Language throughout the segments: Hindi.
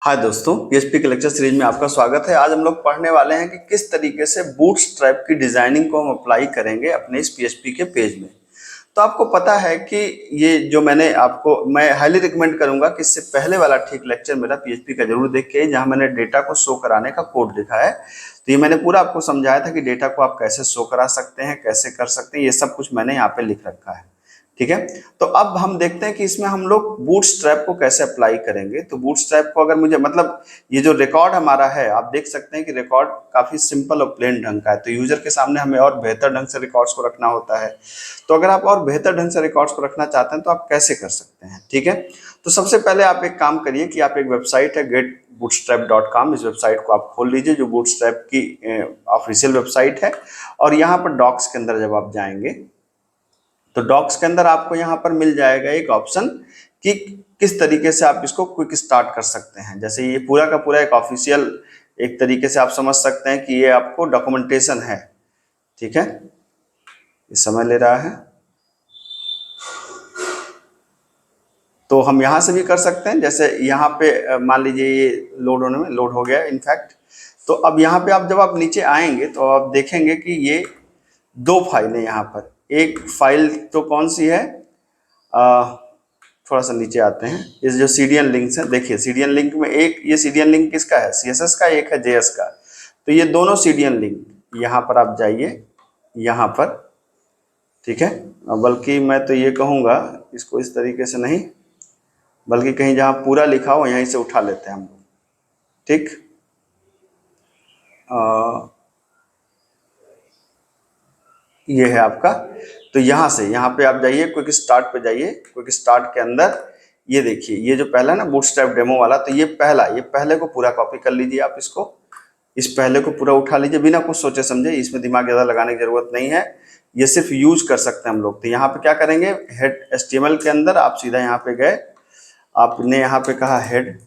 हाय दोस्तों, पीएचपी के लेक्चर सीरीज में आपका स्वागत है। आज हम लोग पढ़ने वाले हैं कि किस तरीके से बूटस्ट्रैप की डिजाइनिंग को हम अप्लाई करेंगे अपने इस पीएचपी के पेज में। तो आपको पता है कि ये जो मैं हाईली रिकमेंड करूंगा कि इससे पहले वाला ठीक लेक्चर मेरा पीएचपी का जरूर देख के, जहां मैंने डेटा को शो कराने का कोड लिखा है। तो ये मैंने पूरा आपको समझाया था कि डेटा को आप कैसे शो करा सकते हैं, कैसे कर सकते हैं, ये सब कुछ मैंने यहाँ पे लिख रखा है। ठीक है, तो अब हम देखते हैं कि इसमें हम लोग बूटस्ट्रैप को कैसे अप्लाई करेंगे। तो बूटस्ट्रैप को अगर मुझे ये जो रिकॉर्ड हमारा है, आप देख सकते हैं कि रिकॉर्ड काफी सिंपल और प्लेन ढंग का है। तो यूजर के सामने हमें और बेहतर ढंग से रिकॉर्ड्स को रखना होता है। तो अगर आप और बेहतर ढंग से रिकॉर्ड्स को रखना चाहते हैं तो आप कैसे कर सकते हैं। ठीक है, तो सबसे पहले आप एक काम करिए कि आप एक वेबसाइट है getbootstrap.com, इस वेबसाइट को आप खोल लीजिए, जो बूटस्ट्रैप की ऑफिशियल वेबसाइट है। और यहाँ पर डॉक्स के अंदर जब आप जाएंगे तो डॉक्स के अंदर आपको यहाँ पर मिल जाएगा एक ऑप्शन कि किस तरीके से आप इसको क्विक स्टार्ट कर सकते हैं। जैसे ये पूरा का पूरा एक ऑफिशियल, एक तरीके से आप समझ सकते हैं कि ये आपको डॉक्यूमेंटेशन है। ठीक है, ये समय ले रहा है, तो हम यहाँ से भी कर सकते हैं। जैसे यहाँ पे मान लीजिए ये लोड हो गया इनफैक्ट। तो अब यहाँ पे जब आप नीचे आएंगे तो आप देखेंगे कि ये दो फाइलें यहाँ पर, एक फाइल तो कौन सी है, थोड़ा सा नीचे आते हैं। ये जो सीडीएन लिंक्स है, देखिए सीडीएन लिंक में एक, ये सीडीएन लिंक किसका है, सीएसएस का, एक है जेएस का। तो ये दोनों सीडीएन लिंक यहाँ पर आप जाइए, यहाँ पर। ठीक है, बल्कि मैं तो ये कहूँगा इसको इस तरीके से नहीं, बल्कि कहीं जहाँ पूरा लिखा हो यहीं से उठा लेते हैं हम लोग। ठीक, ये है आपका। तो यहाँ से यहाँ पे आप जाइए, क्विक स्टार्ट पे जाइए। क्विक स्टार्ट के अंदर ये देखिए, ये जो पहला ना बूटस्ट्रैप डेमो वाला, तो ये पहले को पूरा कॉपी कर लीजिए। आप इसको, इस पहले को पूरा उठा लीजिए बिना कुछ सोचे समझे। इसमें दिमाग ज़्यादा लगाने की जरूरत नहीं है, ये सिर्फ यूज कर सकते हैं हम लोग। तो यहाँ पे क्या करेंगे, हेड HTML के अंदर आप सीधा यहाँ पे गए, आपने यहाँ पे कहा हेड।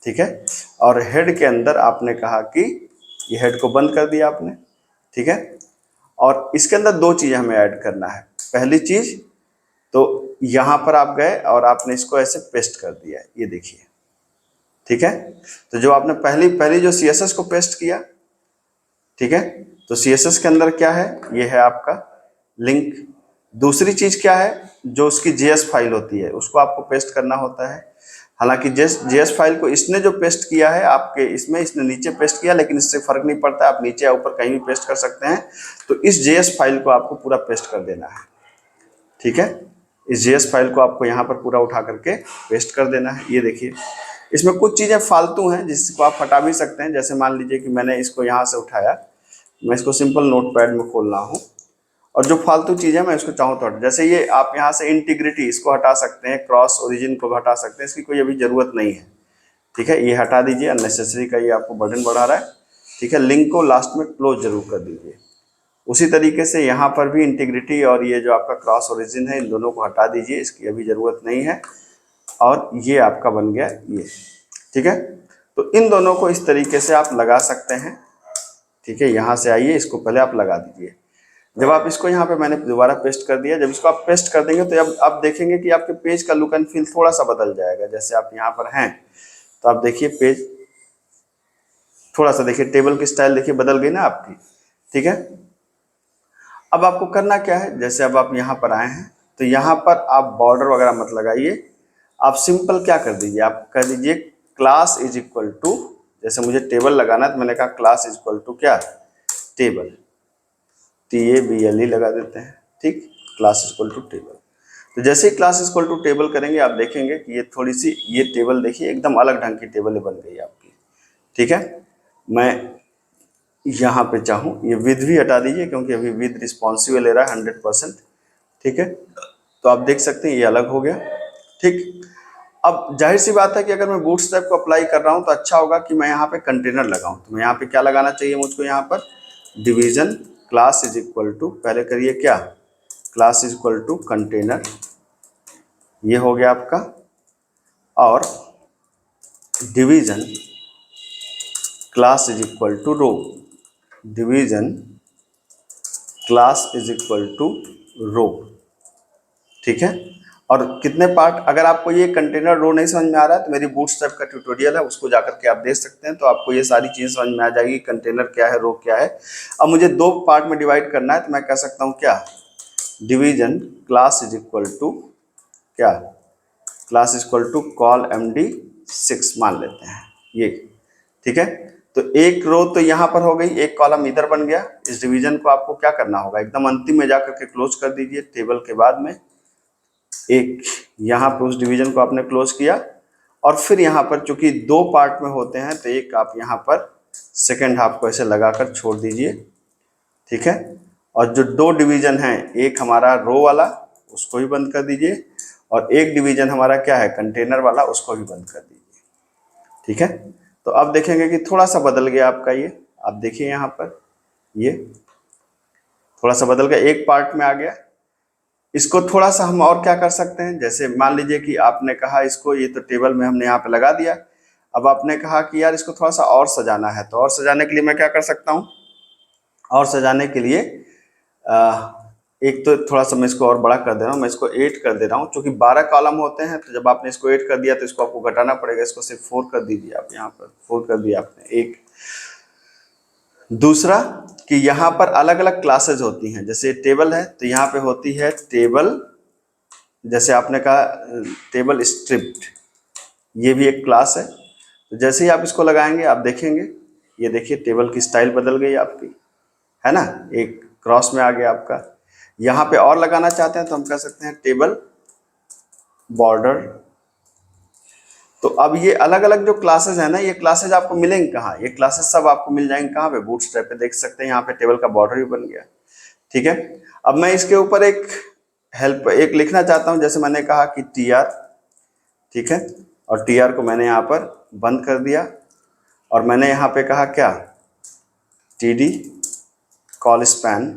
ठीक है, और हेड के अंदर आपने कहा कि ये हेड को बंद कर दिया आपने। ठीक है, और इसके अंदर दो चीज़ें हमें ऐड करना है। पहली चीज तो यहाँ पर आप गए और आपने इसको ऐसे पेस्ट कर दिया, ये देखिए। ठीक है, तो जो आपने पहली जो CSS को पेस्ट किया, ठीक है, तो CSS के अंदर क्या है, ये है आपका लिंक। दूसरी चीज क्या है, जो उसकी JS फाइल होती है उसको आपको पेस्ट करना होता है। हालांकि JS फाइल को इसने जो पेस्ट किया है आपके इसमें, इसने नीचे पेस्ट किया, लेकिन इससे फर्क नहीं पड़ता, आप नीचे या ऊपर कहीं भी पेस्ट कर सकते हैं। तो इस JS फाइल को आपको पूरा पेस्ट कर देना है। ठीक है, इस JS फाइल को आपको यहाँ पर पूरा उठा करके पेस्ट कर देना है। ये देखिए, इसमें कुछ चीज़ें फालतू हैं जिसको आप हटा भी सकते हैं। जैसे मान लीजिए कि मैंने इसको यहाँ से उठाया, मैं इसको सिंपल नोटपैड में खोल रहा हूँ, और जो फालतू चीज़ें मैं इसको चाहूँ तो हटा, जैसे ये आप यहाँ से इंटीग्रिटी इसको हटा सकते हैं, क्रॉस ओरिजिन को हटा सकते हैं, इसकी कोई अभी ज़रूरत नहीं है। ठीक है, ये हटा दीजिए, अननेसेसरी का ये आपको बर्डन बढ़ा रहा है। ठीक है, लिंक को लास्ट में क्लोज जरूर कर दीजिए। उसी तरीके से यहाँ पर भी इंटीग्रिटी और ये जो आपका क्रॉस ओरिजिन है, इन दोनों को हटा दीजिए, इसकी अभी ज़रूरत नहीं है। और ये आपका बन गया ये। ठीक है, तो इन दोनों को इस तरीके से आप लगा सकते हैं। ठीक है, यहाँ से आइए, इसको पहले आप लगा दीजिए। जब आप इसको यहाँ पे मैंने दोबारा पेस्ट कर दिया, जब इसको आप पेस्ट कर देंगे तो अब आप देखेंगे कि आपके पेज का लुक एंड फील थोड़ा सा बदल जाएगा। जैसे आप यहाँ पर हैं तो आप देखिए पेज थोड़ा सा देखिए, टेबल की स्टाइल देखिए बदल गई ना आपकी। ठीक है, अब आपको करना क्या है, जैसे अब आप यहाँ पर आए हैं तो यहाँ पर आप बॉर्डर वगैरह मत लगाइए। आप सिंपल क्या कर दीजिए, आप कर दीजिए क्लास इज इक्वल टू, जैसे मुझे टेबल लगाना है तो मैंने कहा क्लास इज इक्वल टू क्या, टेबल, TABLE लगा देते हैं। ठीक, class is equal to table. तो जैसे ही class is equal to table करेंगे आप देखेंगे कि ये थोड़ी सी, ये टेबल देखिए एकदम अलग ढंग की टेबल बन गई आपकी। ठीक है, मैं यहाँ पे चाहूँ ये विद भी हटा दीजिए, क्योंकि अभी विद रिस्पॉन्सिव ले रहा है 100%। ठीक है, तो आप देख सकते हैं ये अलग हो गया। ठीक, अब जाहिर सी बात है कि अगर मैं बूटस्ट्रैप को अप्लाई कर रहा हूँ तो अच्छा होगा कि मैं यहाँ पे कंटेनर लगाऊं। तो मैं यहाँ पे क्या लगाना चाहिए मुझको, यहाँ पर division class is equal to, पहले करिए क्या, class is equal to container, ये हो गया आपका। और division class is equal to row, division class is equal to row. ठीक है, और कितने पार्ट, अगर आपको ये कंटेनर रो नहीं समझ में आ रहा है तो मेरी बूटस्ट्रैप का ट्यूटोरियल है, उसको जाकर के आप देख सकते हैं, तो आपको ये सारी चीज़ समझ में आ जाएगी, कंटेनर क्या है, रो क्या है। अब मुझे दो पार्ट में डिवाइड करना है, तो मैं कह सकता हूँ क्या, division class is equal to क्या, class is equal to call MD6 मान लेते हैं ये, ठीक है। तो एक रो तो यहाँ पर हो गई, एक कॉलम इधर बन गया। इस डिवीजन को आपको क्या करना होगा, एकदम अंतिम में जाकर के क्लोज कर दीजिए टेबल के बाद में। एक यहाँ पे उस डिवीजन को आपने क्लोज किया, और फिर यहाँ पर चूंकि दो पार्ट में होते हैं तो एक आप यहाँ पर सेकेंड हाफ को ऐसे लगाकर छोड़ दीजिए, ठीक है। और जो दो डिवीजन हैं, एक हमारा रो वाला उसको भी बंद कर दीजिए, और एक डिवीजन हमारा क्या है, कंटेनर वाला, उसको भी बंद कर दीजिए, ठीक है। तो अब देखेंगे कि थोड़ा सा बदल गया आपका ये, आप देखिए यहाँ पर ये थोड़ा सा बदल गया, एक पार्ट में आ गया। इसको थोड़ा सा हम और क्या कर सकते हैं, जैसे मान लीजिए कि आपने कहा इसको, ये तो टेबल में हमने यहाँ पे लगा दिया, अब आपने कहा कि यार इसको थोड़ा सा और सजाना है, तो और सजाने के लिए मैं क्या कर सकता हूँ, और सजाने के लिए एक तो थोड़ा सा मैं इसको और बड़ा कर दे रहा हूँ, मैं इसको 8 कर दे रहा हूँ, क्योंकि 12 कॉलम होते हैं, तो जब आपने इसको 8 कर दिया तो इसको आपको घटाना पड़ेगा, इसको सिर्फ 4 कर दीजिए आप, यहाँ पर 4 कर दिया आपने, एक। दूसरा कि यहाँ पर अलग अलग क्लासेज होती हैं, जैसे टेबल है तो यहाँ पे होती है टेबल, जैसे आपने कहा टेबल स्ट्रिप्ड, ये भी एक क्लास है। तो जैसे ही आप इसको लगाएंगे आप देखेंगे, ये देखिए टेबल की स्टाइल बदल गई आपकी, है ना, एक क्रॉस में आ गया आपका। यहाँ पे और लगाना चाहते हैं तो हम कह सकते हैं टेबल बॉर्डर। तो अब ये अलग अलग जो क्लासेज है ना, ये क्लासेज आपको मिलेंगे कहाँ, ये क्लासेज सब आपको मिल जाएंगे कहाँ पे, बूटस्ट्रैप पे, देख सकते हैं यहाँ पे टेबल का बॉर्डर भी बन गया, ठीक है। अब मैं इसके ऊपर एक हेल्प एक लिखना चाहता हूँ, जैसे मैंने कहा कि TR, ठीक है, और TR को मैंने यहाँ पर बंद कर दिया, और मैंने यहाँ पे कहा क्या, TD कॉल स्पैन,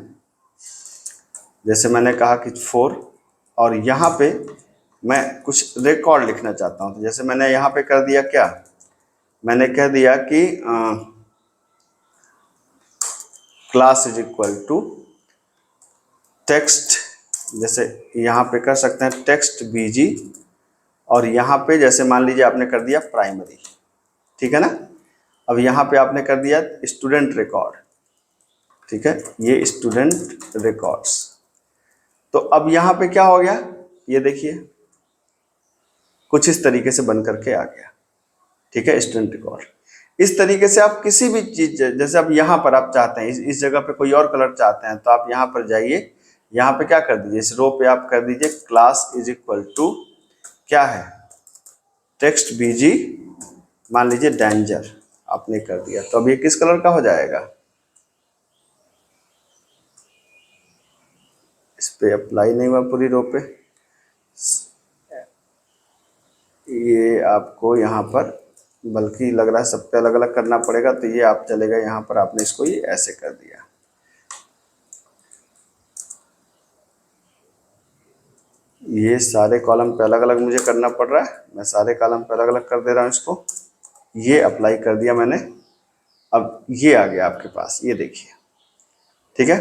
जैसे मैंने कहा कि 4, और यहाँ पे मैं कुछ रिकॉर्ड लिखना चाहता हूँ, तो जैसे मैंने यहाँ पे कर दिया क्या, मैंने कह दिया कि class is equal to text, जैसे यहाँ पे कर सकते हैं टेक्स्ट BG, और यहाँ पे जैसे मान लीजिए आपने कर दिया प्राइमरी, ठीक है ना। अब यहाँ पे आपने कर दिया स्टूडेंट रिकॉर्ड, ठीक है, ये स्टूडेंट रिकॉर्ड्स। तो अब यहाँ पे क्या हो गया, ये देखिए कुछ इस तरीके से बन करके आ गया, ठीक है, स्टूडेंट रिकॉर्ड। इस तरीके से आप किसी भी चीज, जैसे अब यहाँ पर आप चाहते हैं इस जगह पे कोई और कलर चाहते हैं, तो आप यहाँ पर जाइए, यहाँ पे क्या कर दीजिए, इस रो पे आप कर दीजिए क्लास इज इक्वल टू क्या है, टेक्स्ट BG, मान लीजिए डेंजर, आपने कर दिया, तो अब ये किस कलर का हो जाएगा, इस पे अप्लाई नहीं हुआ पूरी रो पे, ये आपको यहाँ पर बल्कि लग रहा है सब पे अलग अलग करना पड़ेगा, तो ये आप चलेगा यहाँ पर, आपने इसको ये ऐसे कर दिया, ये सारे कॉलम पे अलग अलग मुझे करना पड़ रहा है, मैं सारे कॉलम पे अलग अलग कर दे रहा हूँ इसको, ये अप्लाई कर दिया मैंने। अब ये आ गया आपके पास, ये देखिए, ठीक है।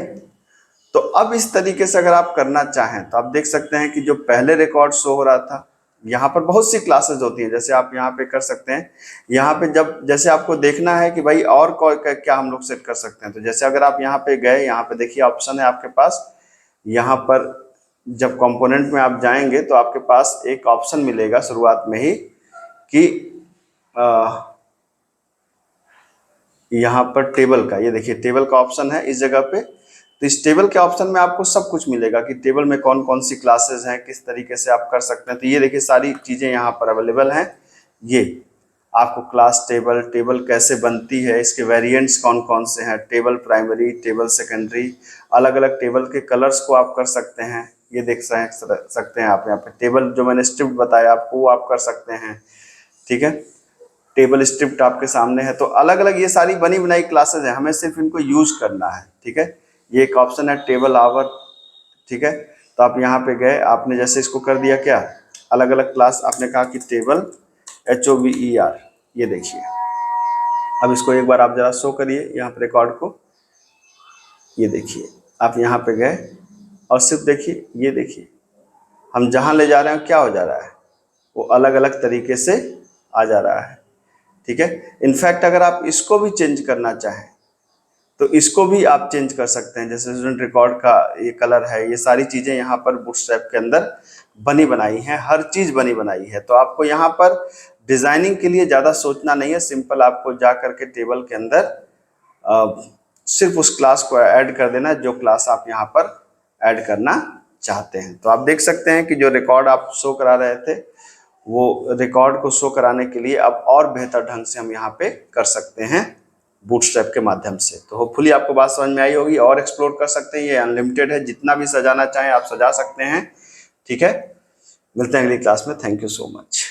तो अब इस तरीके से अगर आप करना चाहें तो आप देख सकते हैं कि जो पहले रिकॉर्ड शो हो रहा था, यहाँ पर बहुत सी क्लासेस होती हैं, जैसे आप यहाँ पे कर सकते हैं, यहाँ पे जब जैसे आपको देखना है कि भाई और क्या हम लोग सेट कर सकते हैं, तो जैसे अगर आप यहाँ पे गए, यहाँ पे देखिए ऑप्शन है आपके पास, यहाँ पर जब कंपोनेंट में आप जाएंगे तो आपके पास एक ऑप्शन मिलेगा शुरुआत में ही कि यहाँ पर टेबल का, ये देखिए टेबल का ऑप्शन है इस जगह पे, तो इस टेबल के ऑप्शन में आपको सब कुछ मिलेगा कि टेबल में कौन कौन सी क्लासेस हैं, किस तरीके से आप कर सकते हैं, तो ये देखिए सारी चीज़ें यहाँ पर अवेलेबल हैं। ये आपको क्लास टेबल, टेबल कैसे बनती है, इसके वेरिएंट्स कौन कौन से हैं, टेबल प्राइमरी, टेबल सेकेंडरी, अलग अलग टेबल के कलर्स को आप कर सकते हैं, ये देख सकते हैं आप यहाँ पे टेबल जो मैंने स्ट्रिप्ट बताया आपको वो आप कर सकते हैं, ठीक है, टेबल स्क्रिप्ट आपके सामने है। तो अलग अलग ये सारी बनी बनाई क्लासेस है, हमें सिर्फ इनको यूज करना है, ठीक है। ये एक ऑप्शन है टेबल आवर, ठीक है, तो आप यहाँ पे गए, आपने जैसे इसको कर दिया क्या, अलग अलग क्लास, आपने कहा कि टेबल HOVER, ये देखिए। अब इसको एक बार आप जरा शो करिए यहाँ पर रिकॉर्ड को, ये देखिए आप यहाँ पे गए और सिर्फ देखिए, ये देखिए हम जहाँ ले जा रहे हैं क्या हो जा रहा है, वो अलग अलग तरीके से आ जा रहा है। ठीक है, इनफैक्ट अगर आप इसको भी चेंज करना चाहें तो इसको भी आप चेंज कर सकते हैं। जैसे स्टूडेंट रिकॉर्ड का ये कलर है, ये सारी चीज़ें यहाँ पर बूटस्ट्रैप के अंदर बनी बनाई हैं, हर चीज़ बनी बनाई है। तो आपको यहाँ पर डिज़ाइनिंग के लिए ज़्यादा सोचना नहीं है, सिंपल आपको जा करके टेबल के अंदर सिर्फ उस क्लास को ऐड कर देना जो क्लास आप यहाँ पर ऐड करना चाहते हैं। तो आप देख सकते हैं कि जो रिकॉर्ड आप शो करा रहे थे वो रिकॉर्ड को शो कराने के लिए अब और बेहतर ढंग से हम यहाँ पे कर सकते हैं बूटस्ट्रैप के माध्यम से। तो होपफुली आपको बात समझ में आई होगी, और एक्सप्लोर कर सकते हैं, ये अनलिमिटेड है, जितना भी सजाना चाहें आप सजा सकते हैं। ठीक है, मिलते हैं अगली क्लास में। Thank you so much.